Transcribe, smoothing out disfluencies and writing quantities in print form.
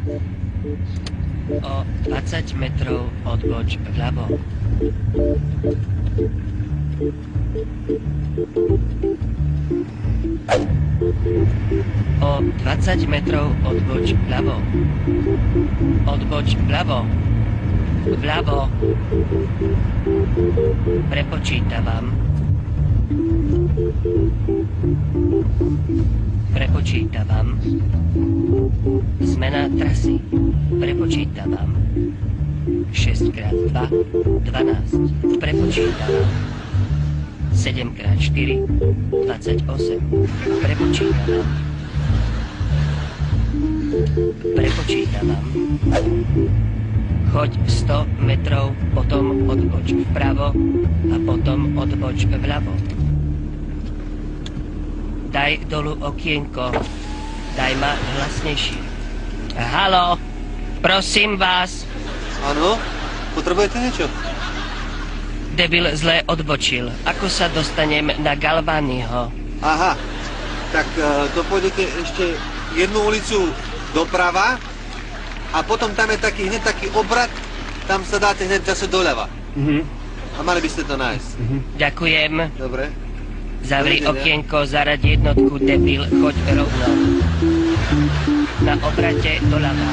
O 20 metrov odboč vľavo. O 20 metrov odboč vľavo. Odboč vľavo. Vľavo. Prepočítavam. Prepočítavam. Zmena trasy. Prepočítavam. 6x2, 12. Prepočítavam. 7x4, 28. Prepočítavam. Prepočítavam. Choď 100 metrov, potom odboč vpravo a potom odboč vľavo. Daj dolu okienko. Daj ma hlasnejšie. Haló, prosím vás. Áno, potrebujete niečo? Debil zle odbočil. Ako sa dostanem na Galványho? Aha, tak to pôjdete ešte jednu ulicu doprava a potom tam je hneď taký obrat, tam sa dáte hneď zase doľava. A mali by ste to nájsť. Ďakujem. Dobre. Zavri okienko, zaraď jednotku, debil, choď rovno. Na obrate doľava.